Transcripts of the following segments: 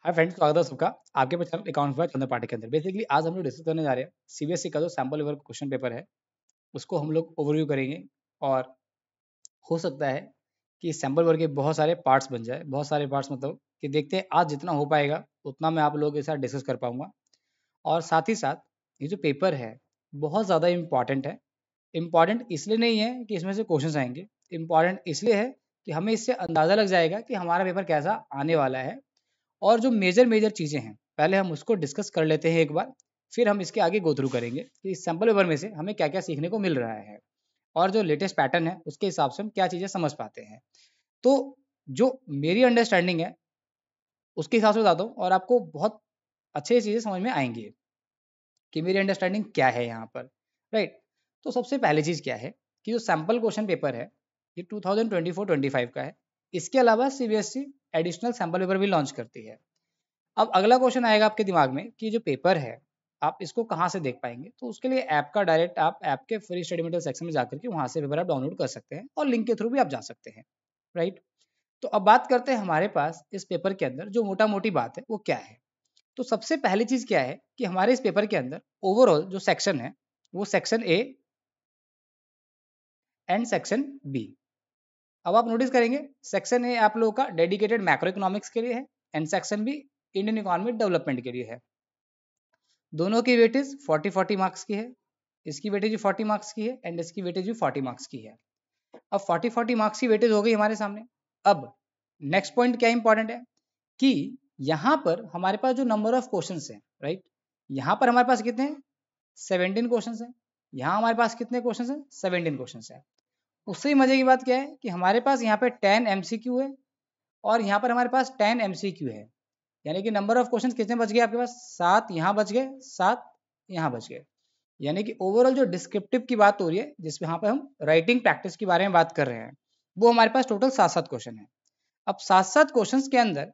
Hi friends, स्वागत है सबका आपके अपने चैनल अकाउंट चंद्र पाठक के अंदर। बेसिकली आज हम लोग डिस्कस करने जा रहे हैं सीबीएसई का जो सैम्पल पेपर क्वेश्चन पेपर है, उसको हम लोग ओवरव्यू करेंगे। और हो सकता है कि सैम्पल पेपर के बहुत सारे पार्ट्स बन जाए। बहुत सारे पार्ट्स मतलब कि देखते हैं आज जितना हो पाएगा उतना मैं आप लोगों के साथ डिस्कस कर पाऊंगा। और साथ ही साथ ये जो पेपर है बहुत ज़्यादा इम्पॉर्टेंट है। इम्पॉर्टेंट इसलिए नहीं है कि इसमें से क्वेश्चन आएंगे, इम्पॉर्टेंट इसलिए है कि हमें इससे अंदाज़ा लग जाएगा कि हमारा पेपर कैसा आने वाला है। और जो मेजर मेजर चीज़ें हैं पहले हम उसको डिस्कस कर लेते हैं एक बार, फिर हम इसके आगे गो थ्रू करेंगे कि इस सैम्पल पेपर में से हमें क्या क्या सीखने को मिल रहा है और जो लेटेस्ट पैटर्न है उसके हिसाब से हम क्या चीज़ें समझ पाते हैं। तो जो मेरी अंडरस्टैंडिंग है उसके हिसाब से बताता हूँ और आपको बहुत अच्छे चीज़ें समझ में आएंगी कि मेरी अंडरस्टैंडिंग क्या है यहाँ पर। राइट। तो सबसे पहली चीज़ क्या है कि जो सैम्पल क्वेश्चन पेपर है ये 2024-25 का है। इसके अलावा सीबीएसई एडिशनल सैम्पल पेपर भी लॉन्च करती है। अब अगला क्वेश्चन आएगा आपके दिमाग में कि जो पेपर है आप इसको कहाँ से देख पाएंगे। तो उसके लिए ऐप का डायरेक्ट आप ऐप के फ्री स्टडी मटेरियल सेक्शन में जाकर के वहाँ से पेपर आप डाउनलोड कर सकते हैं और लिंक के थ्रू भी आप जा सकते हैं। राइट। तो अब बात करते हैं हमारे पास इस पेपर के अंदर जो मोटा मोटी बात है वो क्या है। तो सबसे पहली चीज़ क्या है कि हमारे इस पेपर के अंदर ओवरऑल जो सेक्शन है वो section A and section B. अब आप नोटिस करेंगे सेक्शन ए आप लोगों का डेडिकेटेड मैक्रो इकोनॉमिक्स के लिए है and section B Indian economic development के लिए है। दोनों की वेटेज 40-40 मार्क्स की है। इसकी वेटेज भी 40 मार्क्स की है एंड इसकी वेटेज भी 40 मार्क्स की है। अब 40-40 मार्क्स की वेटेज हो गई हमारे सामने। अब नेक्स्ट पॉइंट क्या इंपॉर्टेंट है कि यहाँ पर हमारे पास जो नंबर ऑफ क्वेश्चंस हैं, राइट, यहाँ पर हमारे पास कितने हैं 17 क्वेश्चंस हैं। यहाँ हमारे पास कितने क्वेश्चंस हैं 17 क्वेश्चंस हैं। उससे ही मजे की बात क्या है कि हमारे पास यहाँ पे 10 एमसीक्यू है और यहाँ पर हमारे पास 10 एमसीक्यू है। यानी कि नंबर ऑफ क्वेश्चंस कितने बच गए आपके पास 7 यहाँ बच गए 7 यहाँ बच गए। यानी कि ओवरऑल जो डिस्क्रिप्टिव की बात हो रही है जिसमें यहाँ पे हम राइटिंग प्रैक्टिस के बारे में बात कर रहे हैं वो हमारे पास टोटल 7-7 क्वेश्चन है। अब 7-7 क्वेश्चंस के अंदर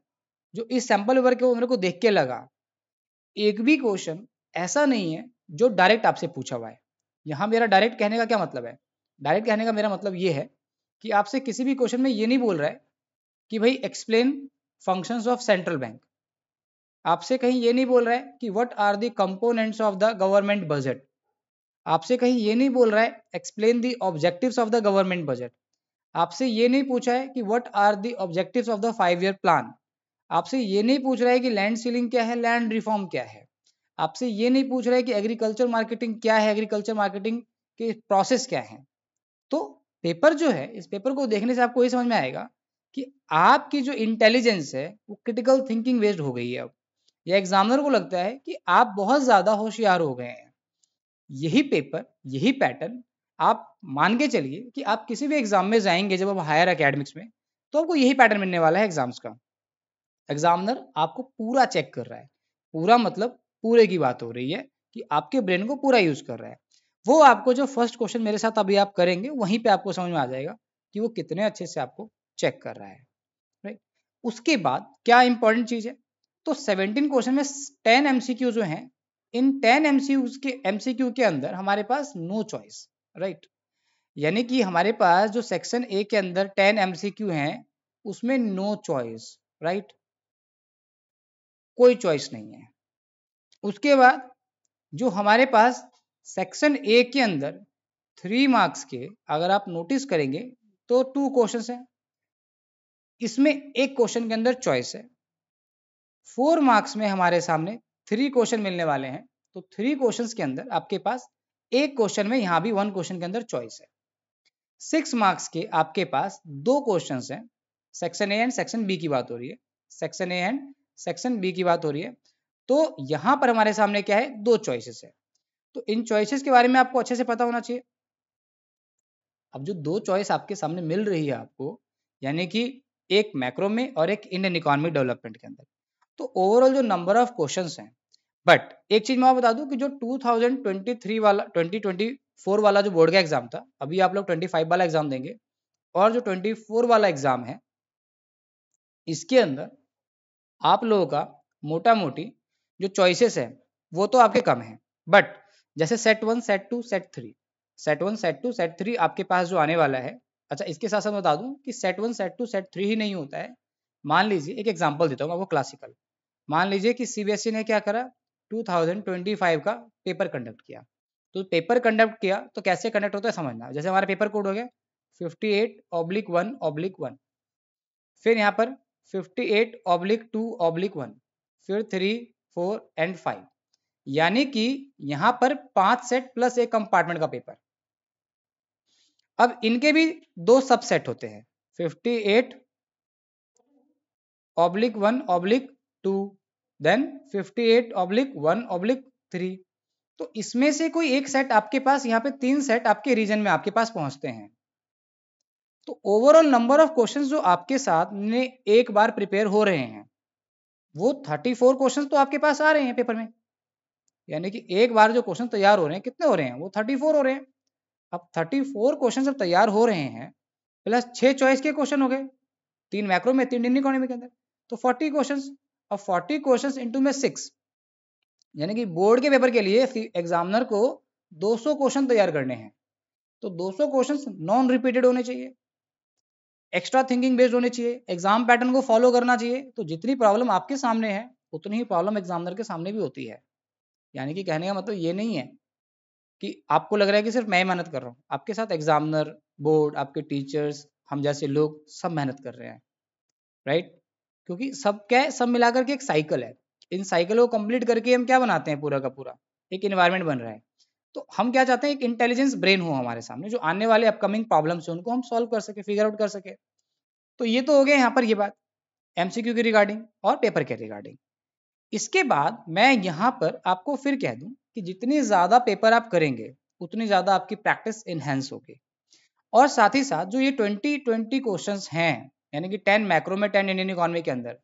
जो इस सैंपल पेपर के मेरे को देख के लगा एक भी क्वेश्चन ऐसा नहीं है जो डायरेक्ट आपसे पूछा हुआ है। यहाँ मेरा डायरेक्ट कहने का क्या मतलब है, डायरेक्ट कहने का मेरा मतलब ये है कि आपसे किसी भी क्वेश्चन में ये नहीं बोल रहा है कि भाई explain functions of central bank. आपसे कहीं ये नहीं बोल रहा है कि what are the components of the government budget. आपसे कहीं ये नहीं बोल रहा है explain the objectives of the government budget. आपसे ये नहीं पूछा है कि what are the objectives of the 5 year plan. आपसे ये नहीं पूछ रहा है कि लैंड सीलिंग क्या है, लैंड रिफॉर्म क्या है। आपसे ये नहीं पूछ रहा है कि एग्रीकल्चर मार्केटिंग क्या है, एग्रीकल्चर मार्केटिंग के प्रोसेस क्या है। तो पेपर जो है इस पेपर को देखने से आपको ये समझ में आएगा कि आपकी जो इंटेलिजेंस है वो क्रिटिकल थिंकिंग बेस्ड हो गई है। अब या एग्जामिनर को लगता है कि आप बहुत ज्यादा होशियार हो गए हैं। यही पेपर यही पैटर्न आप मान के चलिए कि आप किसी भी एग्जाम में जाएंगे जब आप हायर एकेडमिक्स में तो आपको यही पैटर्न मिलने वाला है एग्जाम्स का। एग्जामिनर आपको पूरा चेक कर रहा है। पूरा मतलब पूरे की बात हो रही है कि आपके ब्रेन को पूरा यूज कर रहा है। वो आपको जो फर्स्ट क्वेश्चन मेरे साथ अभी आप करेंगे वहीं पे आपको समझ में आ जाएगा कि वो कितने अच्छे से आपको चेक कर रहा है। राइट। उसके बाद क्या इंपॉर्टेंट चीज है तो 17 क्वेश्चन में 10 एमसीक्यू जो हैं इन 10 एमसीक्यू के अंदर हमारे पास नो चॉइस। राइट। यानी कि हमारे पास जो सेक्शन ए के अंदर 10 एमसीक्यू हैं उसमें नो चॉइस। राइट। कोई चॉइस नहीं है। उसके बाद जो हमारे पास सेक्शन ए के अंदर 3 मार्क्स के अगर आप नोटिस करेंगे तो 2 क्वेश्चंस हैं। इसमें एक क्वेश्चन के अंदर चॉइस है। 4 मार्क्स में हमारे सामने 3 क्वेश्चन मिलने वाले हैं। तो 3 क्वेश्चंस के अंदर आपके पास एक क्वेश्चन में यहाँ भी 1 क्वेश्चन के अंदर चॉइस है। 6 मार्क्स के आपके पास 2 क्वेश्चंस हैं। Section A and section B की बात हो रही है। Section A and section B की बात हो रही है। तो यहाँ पर हमारे सामने क्या है 2 चॉइसेस है। तो इन चॉइसेस के बारे में आपको अच्छे से पता होना चाहिए। अब जो 2 चॉइस आपके सामने मिल रही है आपको यानी कि एक मैक्रो में और एक इंडियन इकोनॉमिक डेवलपमेंट के अंदर तो ओवरऑल जो नंबर ऑफ क्वेश्चंस हैं। बट एक चीज मैं आपको बता दूं कि जो 2023 वाला 2024 वाला जो बोर्ड का एग्जाम था अभी आप लोग 25 वाला एग्जाम देंगे और जो 24 वाला एग्जाम है इसके अंदर आप लोगों का मोटा मोटी जो चॉइसेस है वो तो आपके कम है। बट जैसे set 1 set 2 set 3 set 1 set 2 set 3 आपके पास जो आने वाला है। अच्छा इसके साथ साथ बता दूं कि सेट 1 सेट 2 सेट 3 ही नहीं होता है। मान लीजिए एक एग्जांपल देता हूँ आपको क्लासिकल। मान लीजिए कि सीबीएसई ने क्या करा, 2025 का पेपर कंडक्ट किया। तो पेपर कंडक्ट किया तो कैसे कंडक्ट होता है समझना। जैसे हमारा पेपर कोड हो गया 58/1/1, फिर यहाँ पर 58/2/1, फिर 3, 4 एंड 5, यानी कि यहाँ पर 5 सेट प्लस एक कंपार्टमेंट का पेपर। अब इनके भी 2 सबसेट होते हैं, 58/1/2, देन 58/1/3। तो इसमें से कोई एक सेट आपके पास, यहाँ पे 3 सेट आपके रीजन में आपके पास पहुंचते हैं। तो ओवरऑल नंबर ऑफ क्वेश्चंस जो आपके साथ ने एक बार प्रिपेयर हो रहे हैं वो 34 क्वेश्चंस तो आपके पास आ रहे हैं पेपर में, यानी कि एक बार जो क्वेश्चन तैयार हो रहे हैं कितने हो रहे हैं, वो 34 हो रहे हैं। अब 34 क्वेश्चन जब तैयार हो रहे हैं प्लस 6 चॉइस के क्वेश्चन हो गए, 3 मैक्रो में 3 इंडियन इकोनॉमी के अंदर, तो 40 क्वेश्चंस। अब 40 क्वेश्चंस इंटू में 6, यानी कि बोर्ड के पेपर के लिए एग्जामिनर को 200 क्वेश्चन तैयार करने हैं। तो 200 क्वेश्चंस नॉन रिपीटेड होने चाहिए, एक्स्ट्रा थिंकिंग बेस्ड होने चाहिए, एग्जाम पैटर्न को फॉलो करना चाहिए। तो जितनी प्रॉब्लम आपके सामने है उतनी ही प्रॉब्लम एग्जामिनर के सामने भी होती है। यानी कि कहने का मतलब ये नहीं है कि आपको लग रहा है कि सिर्फ मैं ही मेहनत कर रहा हूँ, आपके साथ एग्जामिनर, बोर्ड, आपके टीचर्स, हम जैसे लोग सब मेहनत कर रहे हैं, राइट। क्योंकि सब क्या है, सब मिलाकर के एक साइकिल है। इन साइकिल को कंप्लीट करके हम क्या बनाते हैं, पूरा का पूरा एक इन्वायरमेंट बन रहा है। तो हम क्या चाहते हैं, एक इंटेलिजेंस ब्रेन हो हमारे सामने, जो आने वाले अपकमिंग प्रॉब्लम्स है उनको हम सॉल्व कर सके, फिगर आउट कर सके। तो ये तो हो गया यहाँ पर ये बात एमसीक्यू के रिगार्डिंग और पेपर के रिगार्डिंग। इसके बाद मैं यहाँ पर आपको फिर कह दूं कि जितनी ज़्यादा पेपर आप करेंगे उतनी ज़्यादा आपकी प्रैक्टिस इनहेंस होगी। और साथ ही साथ जो ये 20 क्वेश्चंस हैं, यानी कि 10 मैक्रो में 10 इंडियन इकोनॉमी के अंदर,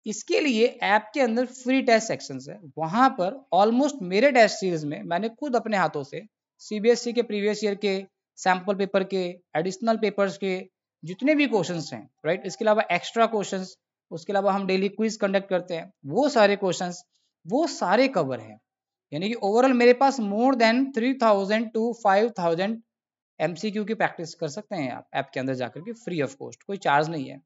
इसके लिए ऐप के अंदर फ्री टेस्ट सेक्शंस है। वहां पर ऑलमोस्ट मेरे टेस्ट सीरीज में मैंने खुद अपने हाथों से सीबीएसई के प्रीवियस ईयर के सैम्पल पेपर के, एडिशनल पेपर्स के जितने भी क्वेश्चंस हैं, राइट, इसके अलावा एक्स्ट्रा क्वेश्चंस, उसके अलावा हम डेली क्विज कंडक्ट करते हैं, वो सारे क्वेश्चंस वो सारे कवर हैं। यानी कि ओवरऑल मेरे पास मोर देन 3000 टू 5000 एमसीक्यू की प्रैक्टिस कर सकते हैं आप ऐप के अंदर जाकर के, फ्री ऑफ कॉस्ट, कोई चार्ज नहीं है।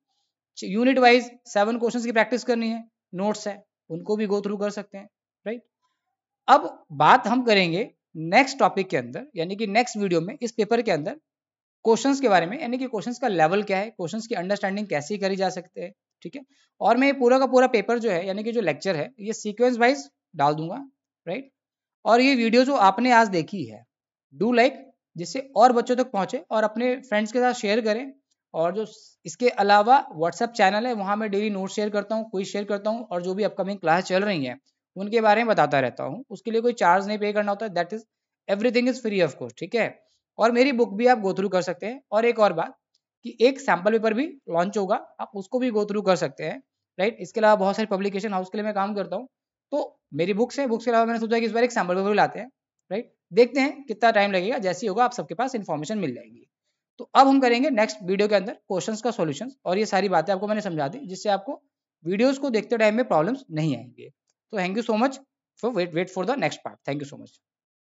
यूनिट वाइज 7 क्वेश्चंस की प्रैक्टिस करनी है, नोट्स है उनको भी गो थ्रू कर सकते हैं, राइट। अब बात हम करेंगे नेक्स्ट टॉपिक के अंदर, यानी कि नेक्स्ट वीडियो में इस पेपर के अंदर क्वेश्चंस के बारे में, यानी कि क्वेश्चंस का लेवल क्या है, क्वेश्चंस की अंडरस्टैंडिंग कैसे करी जा सकते हैं, ठीक है। और मैं पूरा का पूरा पेपर जो है, यानी कि जो लेक्चर है, ये सीक्वेंस वाइज डाल दूंगा, राइट। और ये वीडियो जो आपने आज देखी है, डू लाइक, जिससे और बच्चों तक पहुंचे, और अपने फ्रेंड्स के साथ शेयर करें। और जो इसके अलावा व्हाट्सएप चैनल है, वहाँ मैं डेली नोट शेयर करता हूँ, क्विज शेयर करता हूँ, और जो भी अपकमिंग क्लास चल रही हैं उनके बारे में बताता रहता हूँ। उसके लिए कोई चार्ज नहीं पे करना होता है, that is everything is free of cost, ठीक है। और मेरी बुक भी आप गो थ्रू कर सकते हैं। और एक और बात कि एक सैम्पल पेपर भी लॉन्च होगा, आप उसको भी गो थ्रू कर सकते हैं, राइट। इसके अलावा बहुत सारी पब्लिकेशन हाउस के लिए मैं काम करता हूँ, तो मेरी बुक्स है, बुक्स के अलावा मैंने सोचा कि इस बार एक सैम्पल पेपर भी लाते हैं, राइट। देखते हैं कितना टाइम लगेगा, जैसी होगा आप सबके पास इन्फॉर्मेशन मिल जाएगी। तो अब हम करेंगे नेक्स्ट वीडियो के अंदर क्वेश्चंस का सॉल्यूशन, और ये सारी बातें आपको मैंने समझा दी, जिससे आपको वीडियोस को देखते टाइम में प्रॉब्लम्स नहीं आएंगे। तो thank you so much for wait for the next part. Thank you so much.